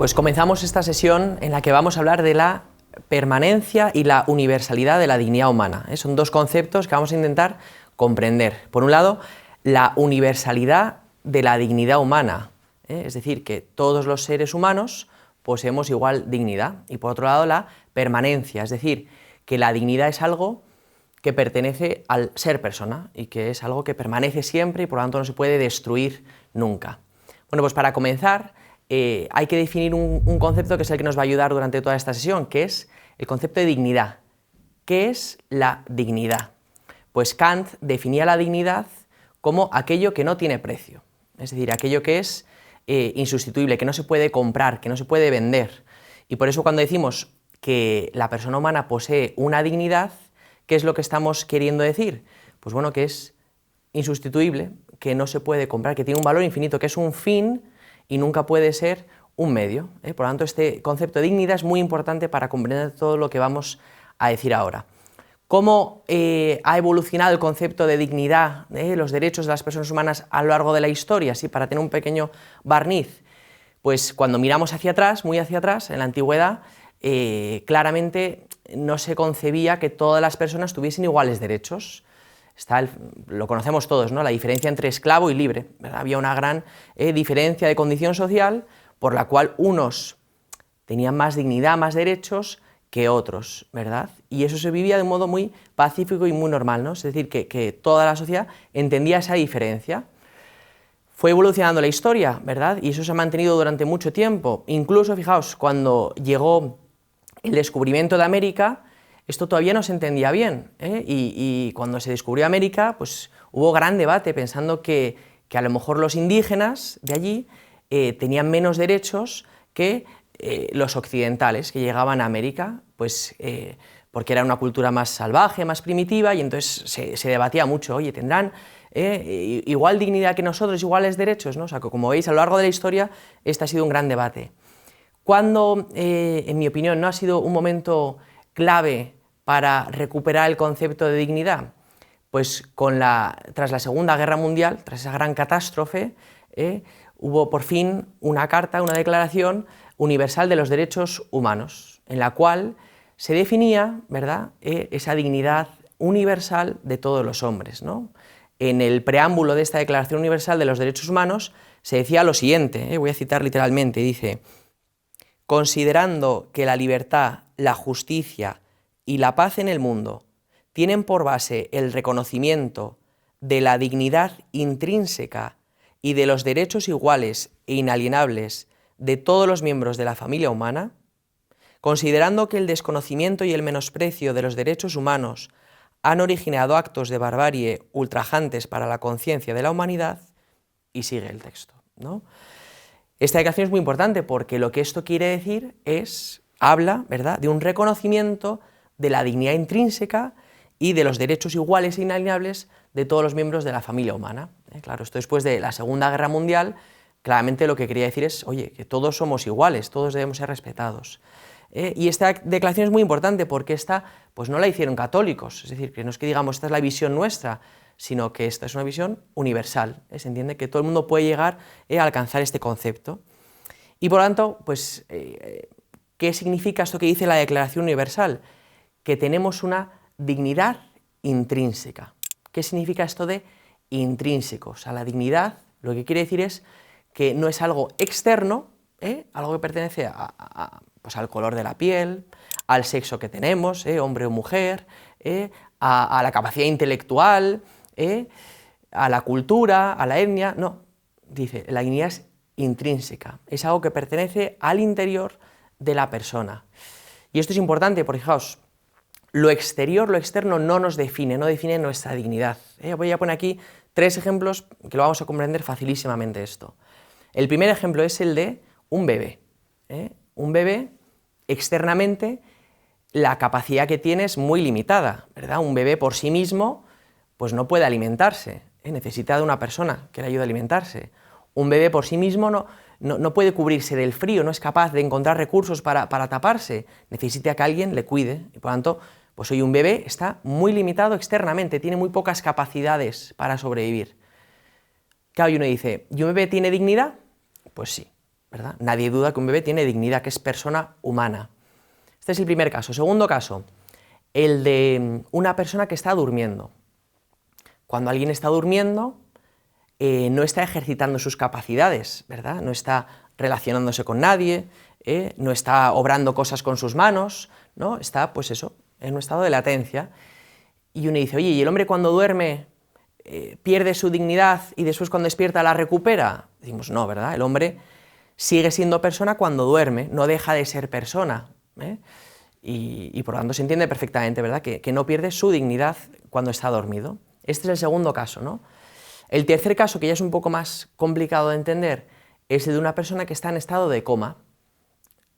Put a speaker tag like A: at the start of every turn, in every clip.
A: Pues comenzamos esta sesión en la que vamos a hablar de la permanencia y la universalidad de la dignidad humana. Son dos conceptos que vamos a intentar comprender. Por un lado, la universalidad de la dignidad humana, es decir, que todos los seres humanos poseemos igual dignidad. Y por otro lado, la permanencia, es decir, que la dignidad es algo que pertenece al ser persona y que es algo que permanece siempre y por lo tanto no se puede destruir nunca. Bueno, pues para comenzar hay que definir un concepto que es el que nos va a ayudar durante toda esta sesión, que es el concepto de dignidad. ¿Qué es la dignidad? Pues Kant definía la dignidad como aquello que no tiene precio, es decir, aquello que es insustituible, que no se puede comprar, que no se puede vender. Y por eso cuando decimos que la persona humana posee una dignidad, ¿qué es lo que estamos queriendo decir? Pues bueno, que es insustituible, que no se puede comprar, que tiene un valor infinito, que es un fin y nunca puede ser un medio. Por lo tanto, este concepto de dignidad es muy importante para comprender todo lo que vamos a decir ahora. ¿Cómo ha evolucionado el concepto de dignidad, los derechos de las personas humanas a lo largo de la historia? Sí, para tener un pequeño barniz. Pues cuando miramos hacia atrás, muy hacia atrás, en la antigüedad, claramente no se concebía que todas las personas tuviesen iguales derechos. Lo conocemos todos, ¿no? La diferencia entre esclavo y libre, ¿verdad? Había una gran diferencia de condición social por la cual unos tenían más dignidad, más derechos que otros, ¿verdad? Y eso se vivía de un modo muy pacífico y muy normal, ¿no? Es decir, que toda la sociedad entendía esa diferencia. Fue evolucionando la historia, ¿verdad? Y eso se ha mantenido durante mucho tiempo. Incluso, fijaos, cuando llegó el descubrimiento de América, esto todavía no se entendía bien, y cuando se descubrió América, pues hubo gran debate pensando que a lo mejor los indígenas de allí tenían menos derechos que los occidentales que llegaban a América, pues porque era una cultura más salvaje, más primitiva, y entonces se debatía mucho, oye, ¿tendrán igual dignidad que nosotros, iguales derechos? ¿No? O sea, que como veis, a lo largo de la historia, este ha sido un gran debate. Cuando, en mi opinión, no ha sido un momento clave para recuperar el concepto de dignidad, pues tras la Segunda Guerra Mundial, tras esa gran catástrofe, hubo por fin una carta, una declaración universal de los derechos humanos, en la cual se definía, ¿verdad?, esa dignidad universal de todos los hombres, ¿no? En el preámbulo de esta Declaración Universal de los Derechos Humanos se decía lo siguiente, voy a citar literalmente, dice: considerando que la libertad, la justicia y la paz en el mundo tienen por base el reconocimiento de la dignidad intrínseca y de los derechos iguales e inalienables de todos los miembros de la familia humana, considerando que el desconocimiento y el menosprecio de los derechos humanos han originado actos de barbarie ultrajantes para la conciencia de la humanidad, y sigue el texto, ¿no? Esta declaración es muy importante porque lo que esto quiere decir habla, ¿verdad?, de un reconocimiento de la dignidad intrínseca y de los derechos iguales e inalienables de todos los miembros de la familia humana. Claro, esto después de la Segunda Guerra Mundial, claramente lo que quería decir es, oye, que todos somos iguales, todos debemos ser respetados. Y esta declaración es muy importante porque esta, pues no la hicieron católicos, es decir, que no es que digamos esta es la visión nuestra, sino que esta es una visión universal, se entiende que todo el mundo puede llegar a alcanzar este concepto. Y por lo tanto, pues, ¿qué significa esto que dice la Declaración Universal? Que tenemos una dignidad intrínseca. ¿Qué significa esto de intrínseco? O sea, la dignidad, lo que quiere decir es que no es algo externo, algo que pertenece pues al color de la piel, al sexo que tenemos, hombre o mujer, a la capacidad intelectual, a la cultura, a la etnia. No, dice, la dignidad es intrínseca, es algo que pertenece al interior de la persona. Y esto es importante porque, fijaos, lo exterior, lo externo no nos define, no define nuestra dignidad. Voy a poner aquí 3 ejemplos que lo vamos a comprender facilísimamente esto. El primer ejemplo es el de un bebé. Un bebé, externamente, la capacidad que tiene es muy limitada, ¿verdad? Un bebé por sí mismo pues no puede alimentarse, necesita de una persona que le ayude a alimentarse. Un bebé por sí mismo no puede cubrirse del frío, no es capaz de encontrar recursos para taparse, necesita que alguien le cuide, y por lo tanto, pues hoy un bebé está muy limitado externamente, tiene muy pocas capacidades para sobrevivir. Claro, y uno dice, ¿y un bebé tiene dignidad? Pues sí, ¿verdad? Nadie duda que un bebé tiene dignidad, que es persona humana. Este es el primer caso. Segundo caso, el de una persona que está durmiendo. Cuando alguien está durmiendo, no está ejercitando sus capacidades, ¿verdad? No está relacionándose con nadie, no está obrando cosas con sus manos, ¿no? Está, pues eso, en un estado de latencia. Y uno dice, oye, ¿y el hombre cuando duerme pierde su dignidad y después cuando despierta la recupera? Decimos, no, ¿verdad? El hombre sigue siendo persona cuando duerme, no deja de ser persona, ¿eh? Y por lo tanto se entiende perfectamente, ¿verdad? Que no pierde su dignidad cuando está dormido. Este es el segundo caso, ¿no? El tercer caso, que ya es un poco más complicado de entender, es el de una persona que está en estado de coma.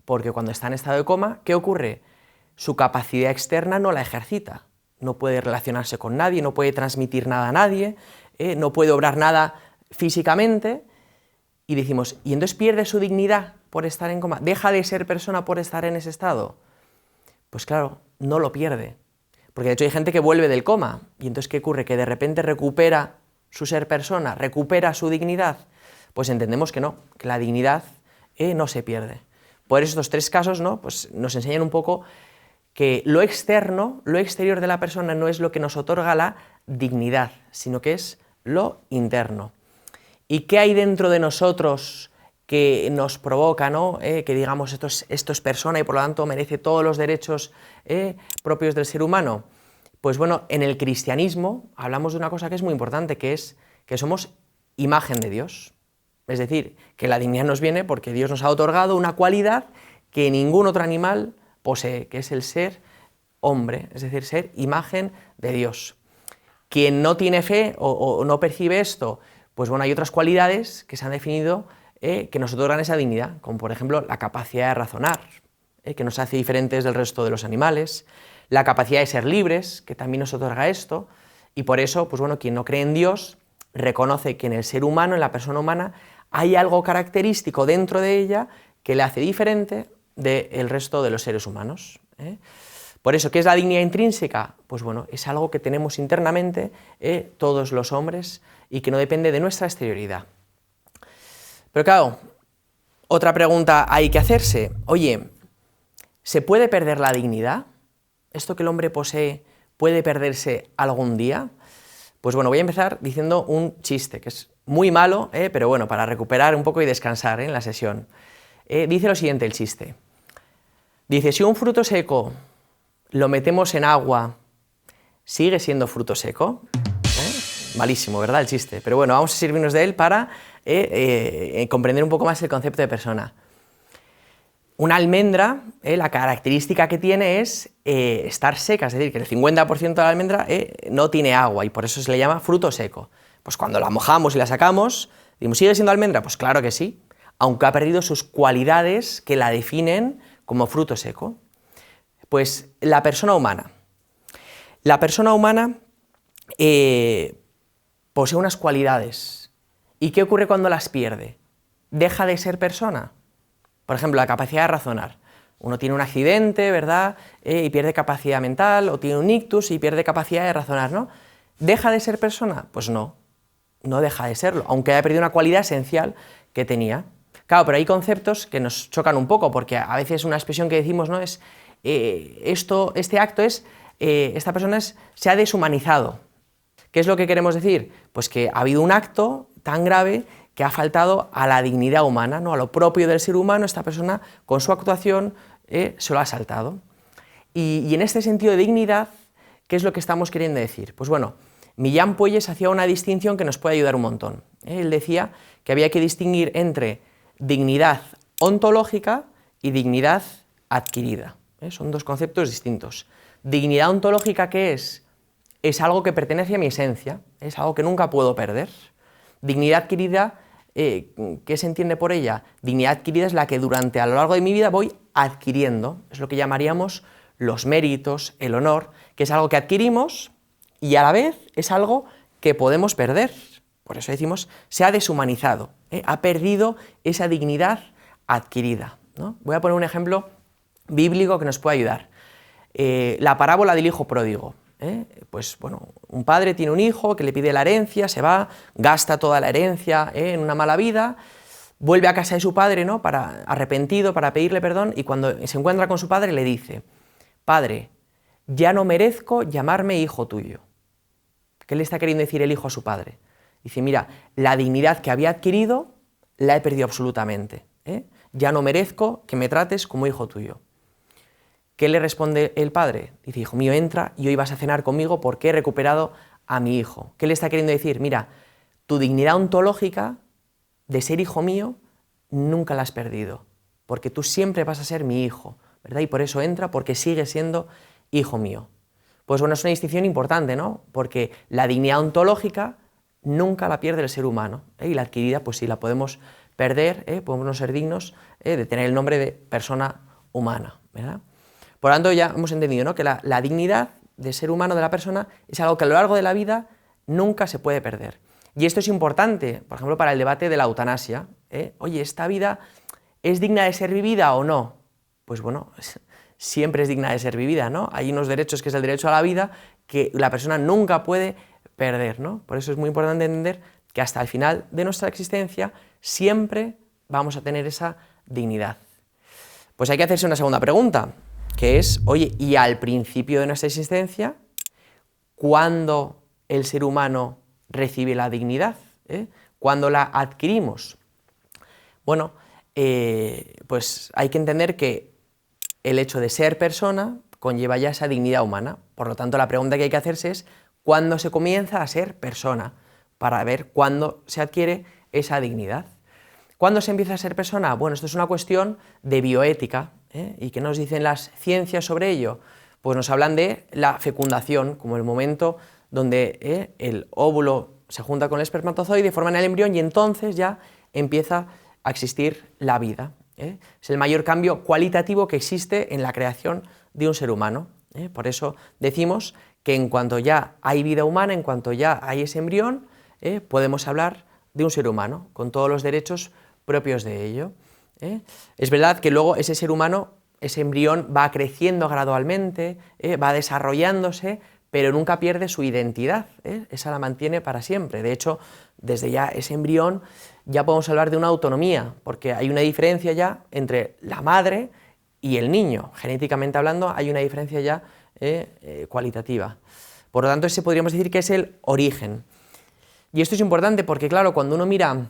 A: Porque cuando está en estado de coma, ¿qué ocurre? Su capacidad externa no la ejercita. No puede relacionarse con nadie, no puede transmitir nada a nadie, no puede obrar nada físicamente. Y decimos, ¿y entonces pierde su dignidad por estar en coma? ¿Deja de ser persona por estar en ese estado? Pues claro, no lo pierde. Porque de hecho hay gente que vuelve del coma. ¿Y entonces qué ocurre? ¿Que de repente recupera su ser persona, recupera su dignidad? Pues entendemos que no, que la dignidad no se pierde. Por eso estos tres casos, ¿no? Pues nos enseñan un poco que lo externo, lo exterior de la persona no es lo que nos otorga la dignidad, sino que es lo interno. ¿Y qué hay dentro de nosotros que nos provoca, ¿no? Que digamos esto es persona y por lo tanto merece todos los derechos propios del ser humano? Pues bueno, en el cristianismo hablamos de una cosa que es muy importante, que es que somos imagen de Dios. Es decir, que la dignidad nos viene porque Dios nos ha otorgado una cualidad que ningún otro animal posee, que es el ser hombre, es decir, ser imagen de Dios. Quien no tiene fe o no percibe esto, pues bueno, hay otras cualidades que se han definido que nos otorgan esa dignidad, como por ejemplo la capacidad de razonar, que nos hace diferentes del resto de los animales, la capacidad de ser libres, que también nos otorga esto, y por eso, pues bueno, quien no cree en Dios reconoce que en el ser humano, en la persona humana, hay algo característico dentro de ella que le hace diferente del resto de los seres humanos. Por eso, ¿qué es la dignidad intrínseca? Pues bueno, es algo que tenemos internamente todos los hombres y que no depende de nuestra exterioridad. Pero claro, otra pregunta hay que hacerse. Oye, ¿se puede perder la dignidad? ¿Esto que el hombre posee puede perderse algún día? Pues bueno, voy a empezar diciendo un chiste, que es muy malo, pero bueno, para recuperar un poco y descansar en la sesión. Dice lo siguiente el chiste. Dice, si un fruto seco lo metemos en agua, ¿sigue siendo fruto seco? Malísimo, ¿verdad? El chiste. Pero bueno, vamos a servirnos de él para comprender un poco más el concepto de persona. Una almendra, la característica que tiene es estar seca, es decir, que el 50% de la almendra no tiene agua y por eso se le llama fruto seco. Pues cuando la mojamos y la sacamos, decimos, ¿sigue siendo almendra? Pues claro que sí, aunque ha perdido sus cualidades que la definen como fruto seco. Pues la persona humana. La persona humana posee unas cualidades. ¿Y qué ocurre cuando las pierde? ¿Deja de ser persona? Por ejemplo, la capacidad de razonar. Uno tiene un accidente, ¿verdad? Y pierde capacidad mental, o tiene un ictus y pierde capacidad de razonar, ¿no? ¿Deja de ser persona? Pues no, no deja de serlo, aunque haya perdido una cualidad esencial que tenía. Claro, pero hay conceptos que nos chocan un poco, porque a veces una expresión que decimos, ¿no? Es, este acto es, esta persona se ha deshumanizado. ¿Qué es lo que queremos decir? Pues que ha habido un acto tan grave que ha faltado a la dignidad humana, ¿no? A lo propio del ser humano, esta persona con su actuación se lo ha saltado. Y en este sentido de dignidad, ¿qué es lo que estamos queriendo decir? Pues bueno, Millán Puelles hacía una distinción que nos puede ayudar un montón. Él decía que había que distinguir entre dignidad ontológica y dignidad adquirida. Son dos conceptos distintos. Dignidad ontológica, ¿qué es? Es algo que pertenece a mi esencia, es algo que nunca puedo perder. Dignidad adquirida, ¿qué se entiende por ella? Dignidad adquirida es la que durante a lo largo de mi vida voy adquiriendo, es lo que llamaríamos los méritos, el honor, que es algo que adquirimos y a la vez es algo que podemos perder. Por eso decimos, se ha deshumanizado, ha perdido esa dignidad adquirida, ¿no? Voy a poner un ejemplo bíblico que nos puede ayudar. La parábola del hijo pródigo. Pues bueno, un padre tiene un hijo que le pide la herencia, se va, gasta toda la herencia en una mala vida, vuelve a casa de su padre, ¿no?, arrepentido, para pedirle perdón, y cuando se encuentra con su padre le dice: «Padre, ya no merezco llamarme hijo tuyo». ¿Qué le está queriendo decir el hijo a su padre? Dice: mira, la dignidad que había adquirido la he perdido absolutamente, ¿eh? Ya no merezco que me trates como hijo tuyo. ¿Qué le responde el padre? Dice: hijo mío, entra y hoy vas a cenar conmigo porque he recuperado a mi hijo. ¿Qué le está queriendo decir? Mira, tu dignidad ontológica de ser hijo mío nunca la has perdido, porque tú siempre vas a ser mi hijo, ¿verdad? Y por eso entra, porque sigue siendo hijo mío. Pues bueno, es una distinción importante, ¿no? Porque la dignidad ontológica nunca la pierde el ser humano, ¿eh? Y la adquirida, pues sí, la podemos perder, podemos no ser dignos de tener el nombre de persona humana, ¿verdad? Por lo tanto, ya hemos entendido, ¿no?, que la dignidad de ser humano de la persona es algo que a lo largo de la vida nunca se puede perder. Y esto es importante, por ejemplo, para el debate de la eutanasia, ¿eh? Oye, ¿esta vida es digna de ser vivida o no? Pues bueno, siempre es digna de ser vivida, ¿no? Hay unos derechos, que es el derecho a la vida, que la persona nunca puede perder, ¿no? Por eso es muy importante entender que hasta el final de nuestra existencia siempre vamos a tener esa dignidad. Pues hay que hacerse una segunda pregunta, que es: oye, ¿y al principio de nuestra existencia, cuándo el ser humano recibe la dignidad? ¿Cuándo la adquirimos? Bueno, pues hay que entender que el hecho de ser persona conlleva ya esa dignidad humana. Por lo tanto, la pregunta que hay que hacerse es: ¿cuándo se comienza a ser persona? Para ver cuándo se adquiere esa dignidad. ¿Cuándo se empieza a ser persona? Bueno, esto es una cuestión de bioética, ¿eh? ¿Y qué nos dicen las ciencias sobre ello? Pues nos hablan de la fecundación, como el momento donde el óvulo se junta con el espermatozoide, forman el embrión y entonces ya empieza a existir la vida, ¿eh? Es el mayor cambio cualitativo que existe en la creación de un ser humano, ¿eh? Por eso decimos que en cuanto ya hay vida humana, en cuanto ya hay ese embrión, podemos hablar de un ser humano, con todos los derechos propios de ello, ¿eh? Es verdad que luego ese ser humano, ese embrión, va creciendo gradualmente, va desarrollándose, pero nunca pierde su identidad, ¿eh? Esa la mantiene para siempre. De hecho, desde ya ese embrión ya podemos hablar de una autonomía, porque hay una diferencia ya entre la madre y el niño. Genéticamente hablando, hay una diferencia ya cualitativa. Por lo tanto, ese podríamos decir que es el origen. Y esto es importante porque, claro, cuando uno mira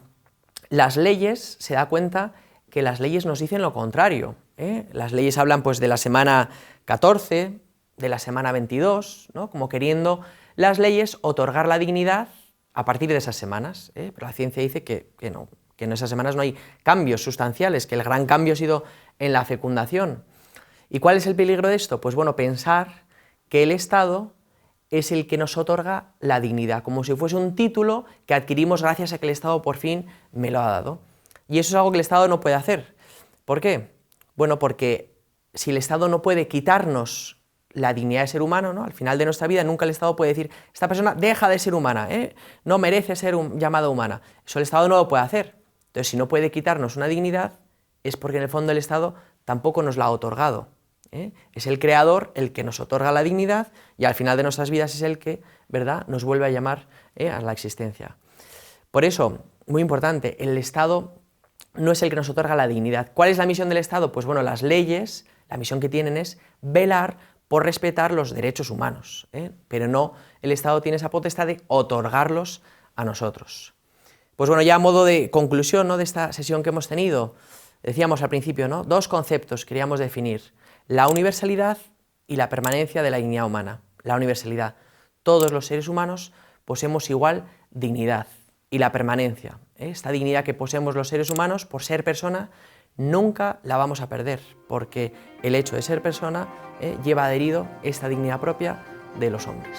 A: las leyes, se da cuenta que las leyes nos dicen lo contrario, ¿eh? Las leyes hablan, pues, de la semana 14, de la semana 22, ¿no?, como queriendo las leyes otorgar la dignidad a partir de esas semanas, ¿eh? Pero la ciencia dice que no, que en esas semanas no hay cambios sustanciales, que el gran cambio ha sido en la fecundación. ¿Y cuál es el peligro de esto? Pues bueno, pensar que el Estado es el que nos otorga la dignidad, como si fuese un título que adquirimos gracias a que el Estado por fin me lo ha dado. Y eso es algo que el Estado no puede hacer. ¿Por qué? Bueno, porque si el Estado no puede quitarnos la dignidad de ser humano, ¿no?, al final de nuestra vida nunca el Estado puede decir: esta persona deja de ser humana, no merece ser llamada humana. Eso el Estado no lo puede hacer. Entonces, si no puede quitarnos una dignidad, es porque en el fondo el Estado tampoco nos la ha otorgado. Es el creador el que nos otorga la dignidad y al final de nuestras vidas es el que, ¿verdad?, nos vuelve a llamar a la existencia. Por eso, muy importante, el Estado no es el que nos otorga la dignidad. ¿Cuál es la misión del Estado? Pues bueno, las leyes, la misión que tienen es velar por respetar los derechos humanos, pero no el Estado tiene esa potestad de otorgarlos a nosotros. Pues bueno, ya a modo de conclusión, ¿no?, de esta sesión que hemos tenido, decíamos al principio, ¿no?, dos conceptos queríamos definir: la universalidad y la permanencia de la dignidad humana. La universalidad: todos los seres humanos poseemos igual dignidad. Y la permanencia, esta dignidad que poseemos los seres humanos por ser persona, nunca la vamos a perder, porque el hecho de ser persona lleva adherido esta dignidad propia de los hombres.